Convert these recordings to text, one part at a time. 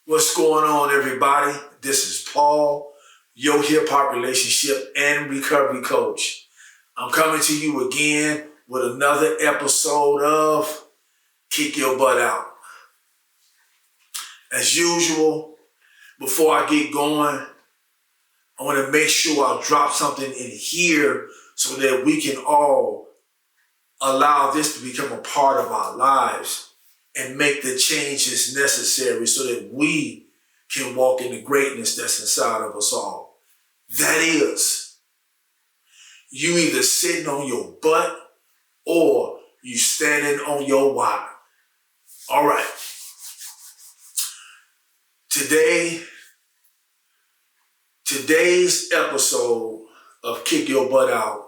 What's going on, everybody? This is Paul, your hip hop relationship and recovery coach. I'm coming to you again with another episode of Kick Your Butt Out. As usual, before I get going, I want to make sure I drop something in here so that we can all allow this to become a part of our lives and make the changes necessary so that we can walk in the greatness that's inside of us all. That is, you either sitting on your butt or you standing on your why. All right. Today's episode of Kick Your Butt Out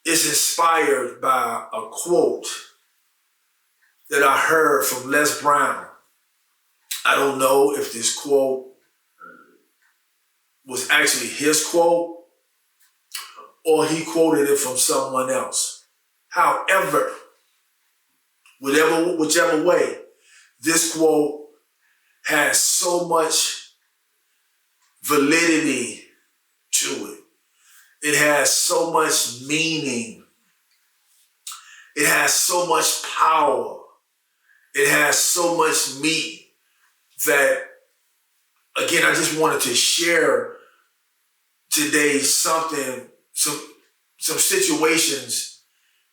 is inspired by a quote that I heard from Les Brown. I don't know if this quote was actually his quote or he quoted it from someone else. However, whichever way, this quote has so much validity to it. It has so much meaning. It has so much power. It has so much meat that, again, I just wanted to share today some situations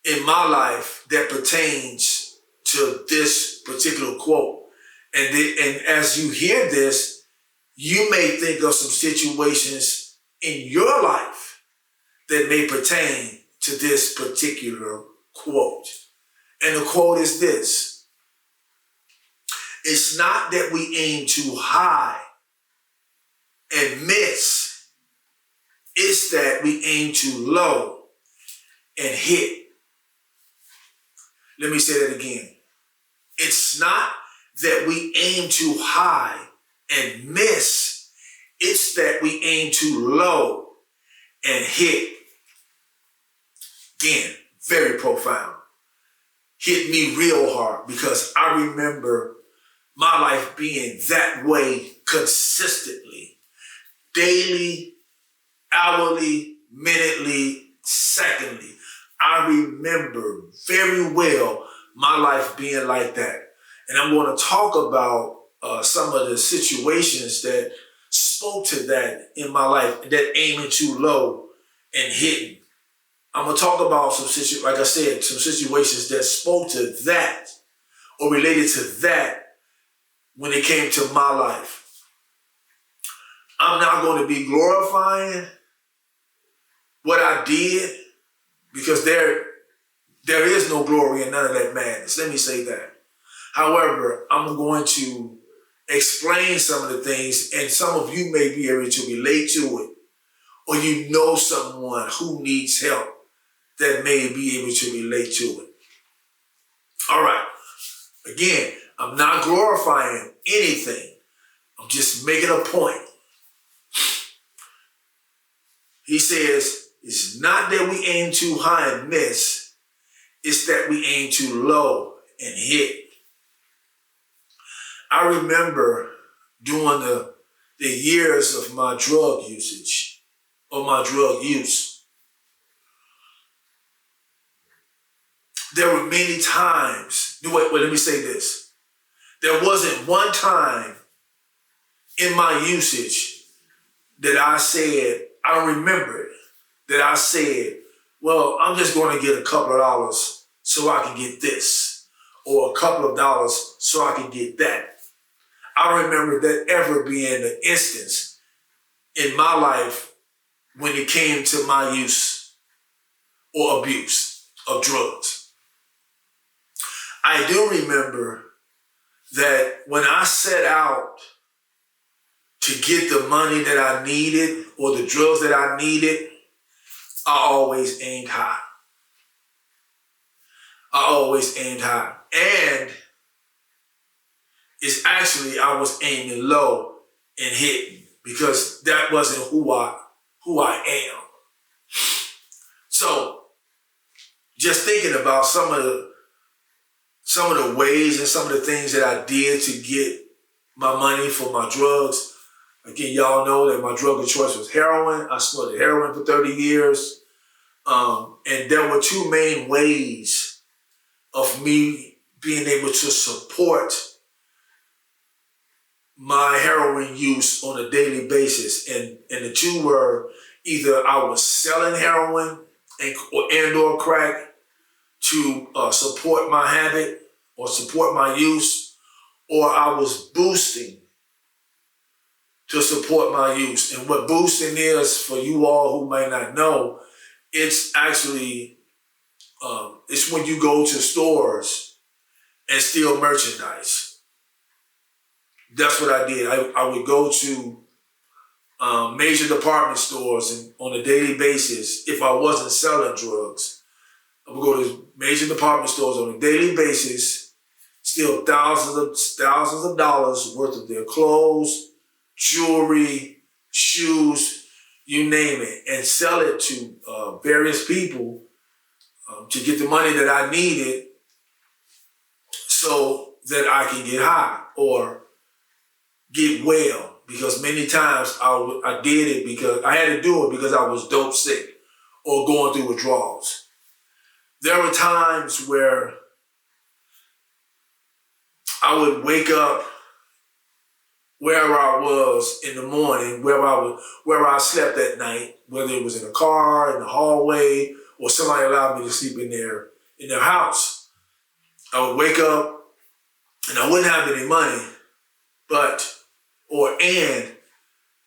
in my life that pertains to this particular quote. And as you hear this, you may think of some situations in your life that may pertain to this particular quote. And the quote is this: it's not that we aim too high and miss. It's that we aim too low and hit. Let me say that again. It's not that we aim too high and miss. It's that we aim too low and hit. Again, very profound. Hit me real hard because I remember my life being that way consistently, daily, hourly, minutely, secondly. I remember very well my life being like that. And I'm going to talk about some of the situations that spoke to that in my life, that aiming too low and hitting. I'm going to talk about some situations that spoke to that or related to that when it came to my life. I'm not going to be glorifying what I did because there is no glory in none of that madness. Let me say that. However, I'm going to explain some of the things, and some of you may be able to relate to it, or you know someone who needs help that may be able to relate to it. All right. Again, I'm not glorifying anything. I'm just making a point. He says, it's not that we aim too high and miss. It's that we aim too low and hit. I remember during the years of my drug usage or my drug use, there were many times, wait, let me say this. There wasn't one time in my usage that I said, I don't remember it, that I said, well, I'm just going to get a couple of dollars so I can get this, or a couple of dollars so I can get that. I remember that ever being an instance in my life when it came to my use or abuse of drugs. I do remember that when I set out to get the money that I needed or the drugs that I needed, I always aimed high. And it's actually I was aiming low and hitting because that wasn't who I am. So just thinking about some of some of the ways and some of the things that I did to get my money for my drugs. Again, y'all know that my drug of choice was heroin. I snorted heroin for 30 years. And there were two main ways of me being able to support my heroin use on a daily basis. And the two were either I was selling heroin and or crack to support my habit or support my use, or I was boosting to support my use. And what boosting is, for you all who may not know, it's actually, it's when you go to stores and steal merchandise. That's what I did. I would go to major department stores and on a daily basis, if I wasn't selling drugs, I would go to major department stores on a daily basis, steal thousands of dollars worth of their clothes, jewelry, shoes, you name it, and sell it to various people to get the money that I needed so that I can get high or get well. Because many times I did it because I had to do it because I was dope sick or going through withdrawals. There were times where I would wake up wherever I was in the morning, where I slept at night, whether it was in a car, in the hallway, or somebody allowed me to sleep in their house. I would wake up and I wouldn't have any money, and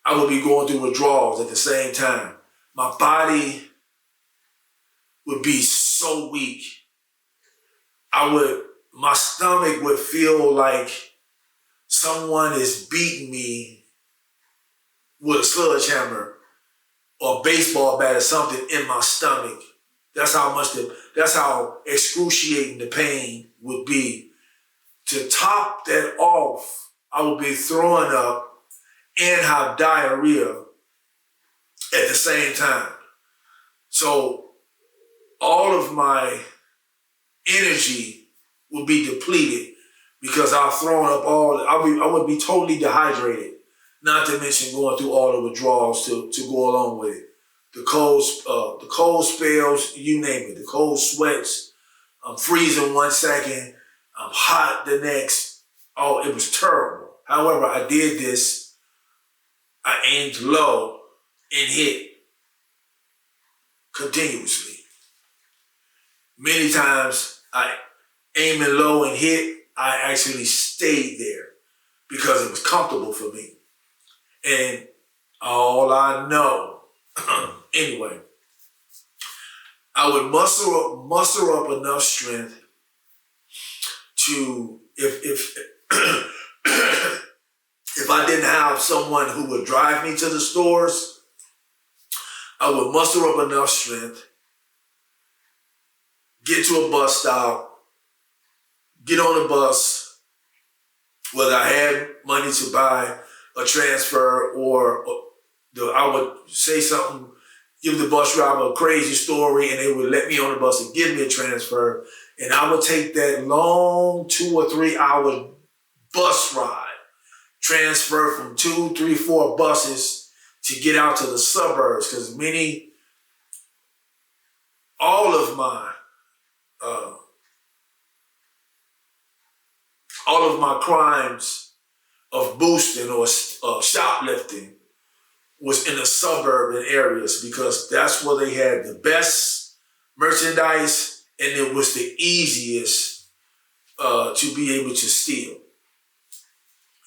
I would be going through withdrawals at the same time. My body would be so weak. My stomach would feel like someone is beating me with a sledgehammer or a baseball bat or something in my stomach. That's how excruciating the pain would be. To top that off, I would be throwing up and have diarrhea at the same time. So all of my energy would be depleted because I've thrown up I would be totally dehydrated, not to mention going through all the withdrawals to go along with it. The cold spells, you name it, the cold sweats. I'm freezing 1 second, I'm hot the next. Oh, it was terrible. However, I did this. I aimed low and hit continuously. Many times I aiming low and hit, I actually stayed there because it was comfortable for me. And all I know, anyway, I would muster up enough strength to, if if I didn't have someone who would drive me to the stores, I would muster up enough strength, get to a bus stop, get on the bus, whether I had money to buy a transfer or I would say something, give the bus driver a crazy story, and they would let me on the bus and give me a transfer. And I would take that long 2 or 3 hour bus ride, transfer from 2, 3, 4 buses to get out to the suburbs, because all of my crimes of boosting or shoplifting was in the suburban areas, because that's where they had the best merchandise and it was the easiest to be able to steal.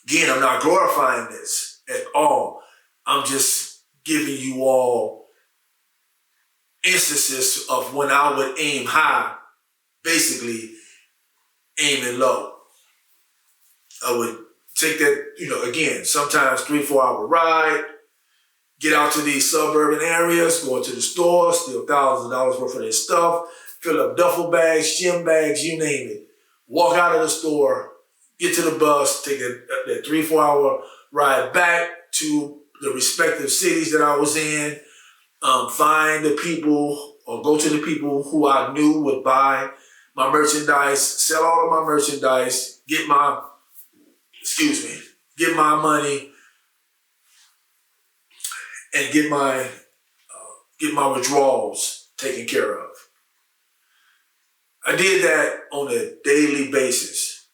Again, I'm not glorifying this at all. I'm just giving you all instances of when I would aim high, basically aiming low. I would take that, again, sometimes 3, 4 hour ride, get out to these suburban areas, go into the store, steal thousands of dollars worth of their stuff, fill up duffel bags, gym bags, you name it. Walk out of the store, get to the bus, take that 3, 4 hour ride back to the respective cities that I was in, find the people or go to the people who I knew would buy my merchandise, sell all of my merchandise, get my money, and get my withdrawals taken care of. I did that on a daily basis.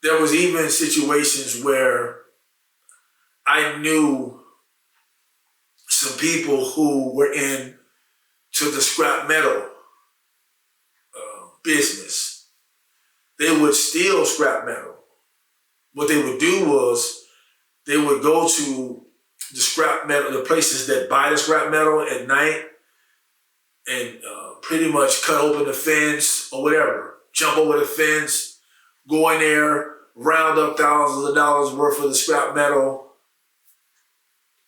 There was even situations where I knew some people who were into the scrap metal business. They would steal scrap metal. What they would do was they would go to the scrap metal, the places that buy the scrap metal at night, and pretty much cut open the fence or whatever, jump over the fence, go in there, round up thousands of dollars worth of the scrap metal,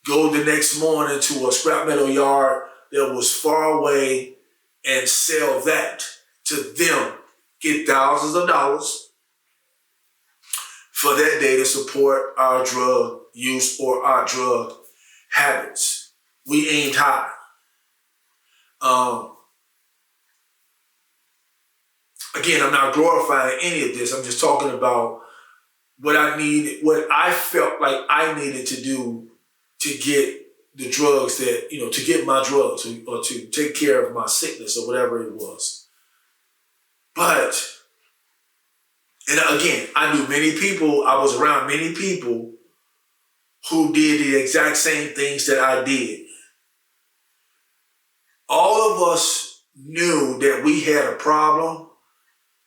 go the next morning to a scrap metal yard that was far away and sell that to them, get thousands of dollars for that day to support our drug use or our drug habits. We aimed high. Again, I'm not glorifying any of this. I'm just talking about what I felt like I needed to do to get the drugs that, to get my drugs or to take care of my sickness or whatever it was. But, and again, I knew many people, I was around many people who did the exact same things that I did. All of us knew that we had a problem.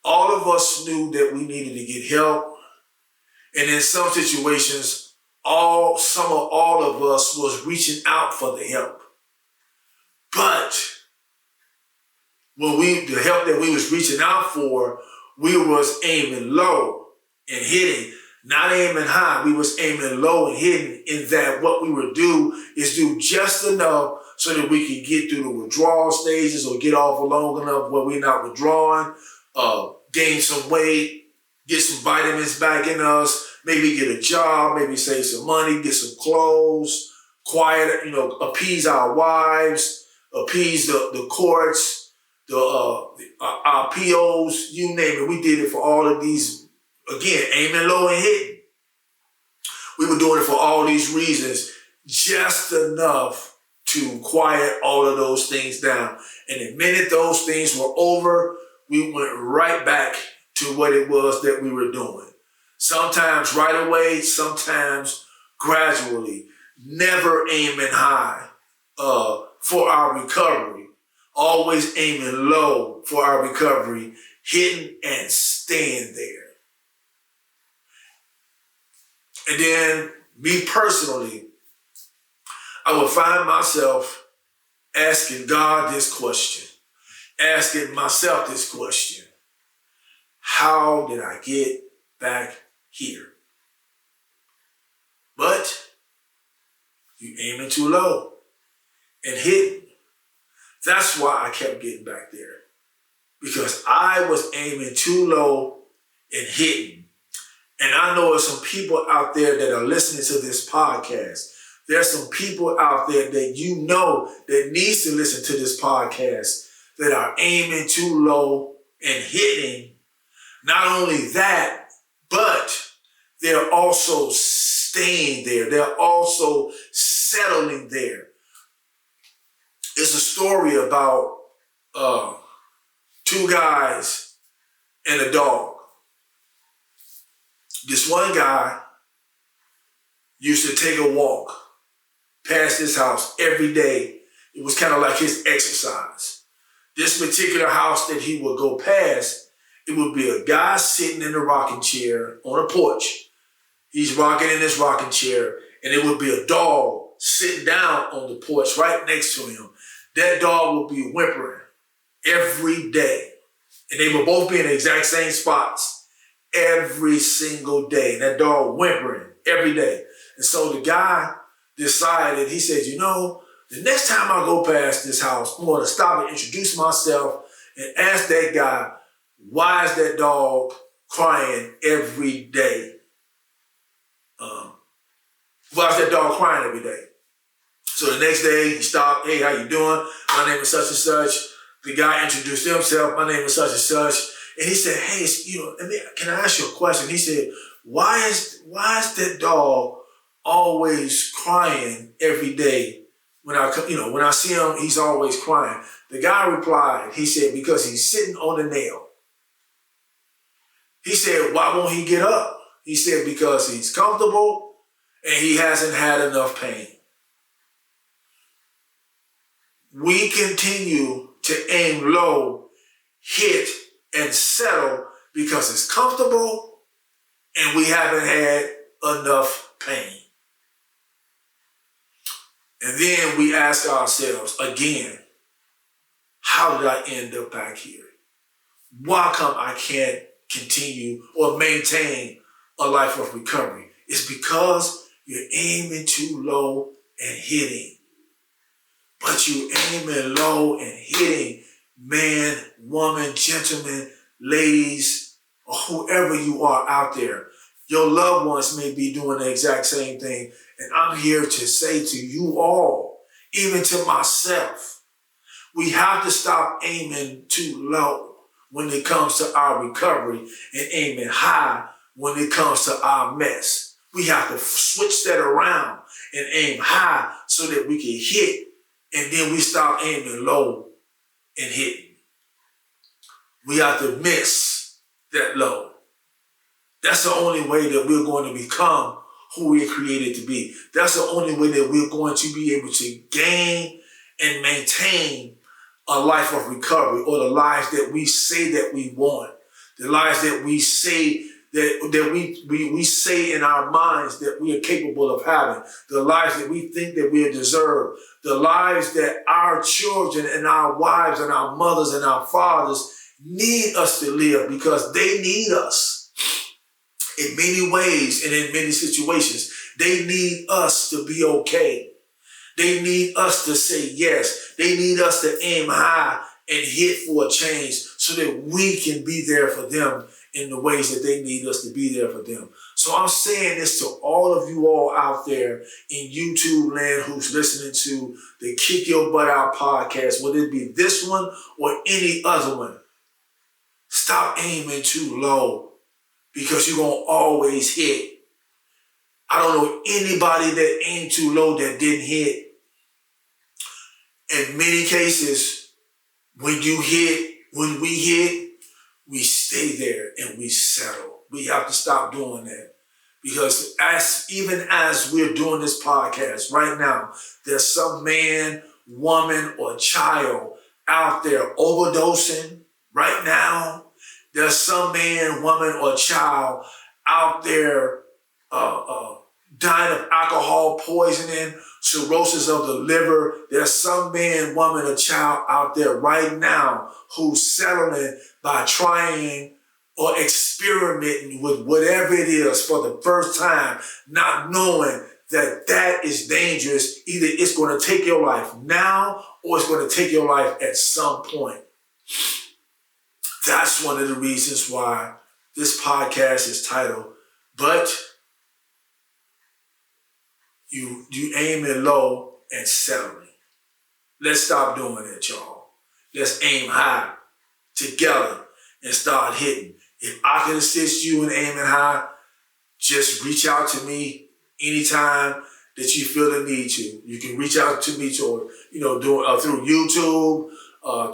All of us knew that we needed to get help. And in some situations, all of us was reaching out for the help. But the help that we was reaching out for, we was aiming low and hitting, not aiming high. We was aiming low and hitting, in that what we would do is do just enough so that we could get through the withdrawal stages or get off long enough where we're not withdrawing, gain some weight, get some vitamins back in us, maybe get a job, maybe save some money, get some clothes, appease our wives, appease the courts, our POs, you name it. We did it for all of these, again, aiming low and hitting. We were doing it for all these reasons, just enough to quiet all of those things down. And the minute those things were over, we went right back to what it was that we were doing. Sometimes right away, sometimes gradually, never aiming high for our recovery, always aiming low for our recovery, hitting and staying there. And then me personally, I would find myself asking God this question, asking myself this question: how did I get back here? But you aiming too low and hitting. That's why I kept getting back there, because I was aiming too low and hitting. And I know there's some people out there that are listening to this podcast. There's some people out there that that needs to listen to this podcast that are aiming too low and hitting. Not only that, but they're also staying there. They're also settling there. It's a story about two guys and a dog. This one guy used to take a walk past his house every day. It was kind of like his exercise. This particular house that he would go past, it would be a guy sitting in a rocking chair on a porch. He's rocking in his rocking chair, and it would be a dog sitting down on the porch right next to him. That dog would be whimpering every day. And they would both be in the exact same spots every single day. And that dog whimpering every day. And so the guy decided, he said, the next time I go past this house, I'm going to stop and introduce myself and ask that guy, why is that dog crying every day? Why is that dog crying every day? So the next day he stopped, hey, how you doing? My name is such and such. The guy introduced himself. My name is such and such. And he said, hey, can I ask you a question? He said, why is that dog always crying every day? When I see him, he's always crying. The guy replied, he said, because he's sitting on a nail. He said, why won't he get up? He said, because he's comfortable and he hasn't had enough pain. We continue to aim low, hit, and settle because it's comfortable and we haven't had enough pain. And then we ask ourselves again, how did I end up back here? Why come I can't continue or maintain a life of recovery? It's because you're aiming too low and hitting. But you aiming low and hitting, man, woman, gentleman, ladies, or whoever you are out there. Your loved ones may be doing the exact same thing. And I'm here to say to you all, even to myself, we have to stop aiming too low when it comes to our recovery and aiming high when it comes to our mess. We have to switch that around and aim high so that we can hit, and then we stop aiming low and hitting. We have to miss that low. That's the only way that we're going to become who we're created to be. That's the only way that we're going to be able to gain and maintain a life of recovery, or the lives that we say that we want, the lives that we say that we say in our minds that we are capable of having, the lives that we think that we deserve, the lives that our children and our wives and our mothers and our fathers need us to live, because they need us. In many ways and in many situations, they need us to be okay. They need us to say yes. They need us to aim high and hit for a change so that we can be there for them in the ways that they need us to be there for them. So I'm saying this to all of you all out there in YouTube land who's listening to the Kick Your Butt Out podcast, whether it be this one or any other one. Stop aiming too low, because you're going to always hit. I don't know anybody that aimed too low that didn't hit. In many cases, when we hit, we stay there and we settle. We have to stop doing that. Because even as we're doing this podcast right now, there's some man, woman, or child out there overdosing right now. There's some man, woman, or child out there dying of alcohol poisoning, cirrhosis of the liver. There's some man, woman, or child out there right now who's settling by trying or experimenting with whatever it is for the first time, not knowing that that is dangerous. Either it's going to take your life now or it's going to take your life at some point. That's one of the reasons why this podcast is titled, But You Aiming Low and Settling. Let's stop doing that, y'all. Let's aim high together and start hitting. If I can assist you in aiming high, just reach out to me anytime that you feel the need to. You can reach out to me through YouTube,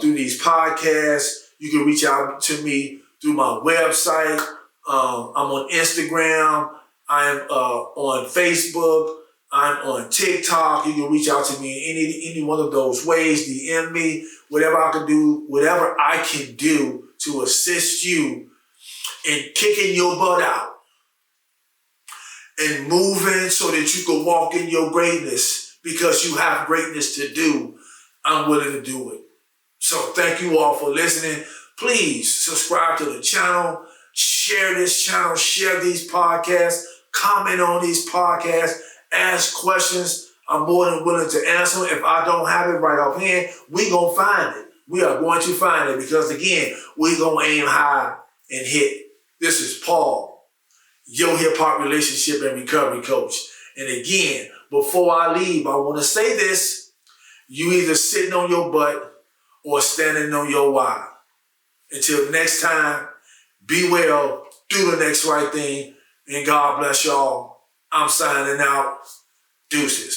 through these podcasts. You can reach out to me through my website. I'm on Instagram. I'm on Facebook. I'm on TikTok. You can reach out to me in any one of those ways. DM me, whatever I can do to assist you in kicking your butt out and moving so that you can walk in your greatness, because you have greatness to do. I'm willing to do it. So thank you all for listening. Please subscribe to the channel, share this channel, share these podcasts, comment on these podcasts, ask questions. I'm more than willing to answer. If I don't have it right offhand, we're going to find it. We are going to find it, because again, we're going to aim high and hit. This is Paul, your hip hop relationship and recovery coach. And again, before I leave, I want to say this. You either sitting on your butt or standing on your why. Until next time, be well, do the next right thing, and God bless y'all. I'm signing out. Deuces.